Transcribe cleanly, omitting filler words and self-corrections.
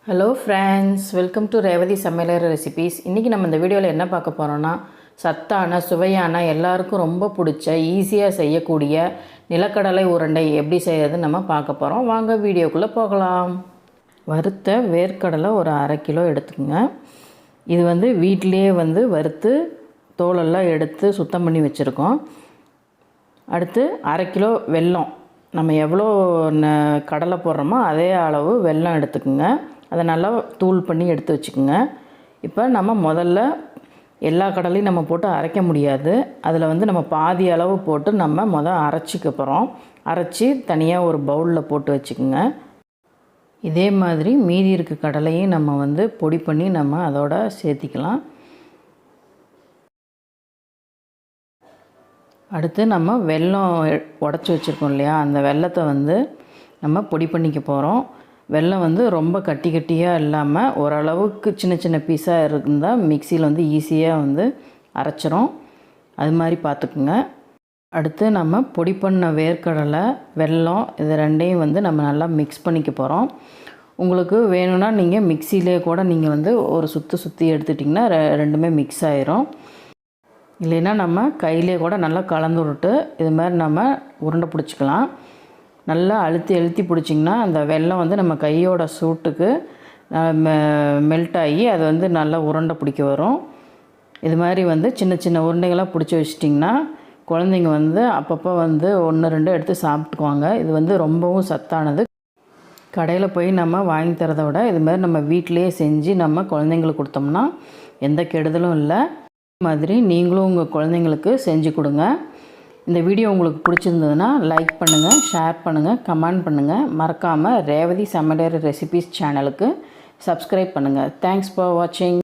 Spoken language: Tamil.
Hello friends, welcome to Revathi சமையலறை ரெசிபீஸ். இன்றைக்கி நம்ம இந்த வீடியோவில் என்ன பார்க்க போகிறோன்னா, சத்தான சுவையான எல்லாருக்கும் ரொம்ப பிடிச்ச ஈஸியாக செய்யக்கூடிய நிலக்கடலை உருண்டை எப்படி செய்யறதுன்னு நம்ம பார்க்க போகிறோம். வாங்க வீடியோக்குள்ளே போகலாம். வறுத்த வேர்க்கடலை ஒரு 1/2 கிலோ எடுத்துக்கோங்க. இது வீட்டிலேயே வறுத்து தோலெல்லாம் எடுத்து சுத்தம் பண்ணி வச்சுருக்கோம். அடுத்து 1/2 கிலோ வெல்லம், நம்ம எவ்வளோ கடலை போடுறோமோ அதே அளவு வெல்லம் எடுத்துக்கோங்க. அதை நல்லா தூள் பண்ணி எடுத்து வச்சுக்கோங்க. இப்போ நம்ம முதல்ல எல்லா கடலையும் நம்ம போட்டு அரைக்க முடியாது. அதில் நம்ம பாதி அளவு போட்டு நம்ம அரைச்சிக்க போகிறோம். அரைச்சி தனியாக ஒரு பவுலில் போட்டு வச்சுக்கோங்க. இதே மாதிரி மீதி இருக்க கடலையும் நம்ம பொடி பண்ணி நம்ம அதோட சேர்த்திக்கலாம். அடுத்து நம்ம வெல்லம் உடச்சி வச்சுருக்கோம் இல்லையா, அந்த வெல்லத்தை நம்ம பொடி பண்ணிக்க போகிறோம். வெல்லம் ரொம்ப கட்டி கட்டியாக இல்லாமல் ஓரளவுக்கு சின்ன சின்ன பீஸாக இருந்தால் மிக்சியில் ஈஸியாக அரைச்சிரும். அது மாதிரி பார்த்துக்குங்க. அடுத்து நம்ம பொடி பண்ண வேர்க்கடலை, வெல்லம் இது ரெண்டையும் நம்ம நல்லா மிக்ஸ் பண்ணிக்க போகிறோம். உங்களுக்கு வேணும்னா நீங்கள் மிக்சியிலே கூட நீங்கள் ஒரு சுற்றி எடுத்துட்டிங்கன்னா ரெண்டுமே மிக்ஸ் ஆயிரும். இல்லைன்னா நம்ம கையிலே கூட நல்லா கலந்து விட்டு இது மாதிரி நம்ம உருண்டை பிடிச்சிக்கலாம். நல்லா அழுத்தி பிடிச்சிங்கன்னா அந்த வெல்லம் நம்ம கையோட சூட்டுக்கு மெல்ட் ஆகி அது நல்லா உருண்டை பிடிக்க வரும். இது மாதிரி சின்ன சின்ன உருண்டைகளாக பிடிச்சி வச்சிட்டிங்கன்னா குழந்தைங்க அப்பப்போ 1 2 எடுத்து சாப்பிட்டுக்குவாங்க. இது ரொம்பவும் சத்தானது. கடையில் போய் நம்ம வாங்கி தரதை விட இது மாதிரி நம்ம வீட்டிலையே செஞ்சு நம்ம குழந்தைங்களுக்கு கொடுத்தோம்னா எந்த கெடுதலும் இல்லை. மாதிரி நீங்களும் உங்கள் குழந்தைங்களுக்கு செஞ்சு கொடுங்க. இந்த வீடியோ உங்களுக்கு பிடிச்சிருந்ததுன்னா லைக் பண்ணுங்கள், ஷேர் பண்ணுங்கள், கமெண்ட் பண்ணுங்கள். மறக்காமல் ரேவதி சமையலறை ரெசிபீஸ் சேனலுக்கு சப்ஸ்கிரைப் பண்ணுங்கள். தேங்க்ஸ் ஃபார் வாட்சிங்.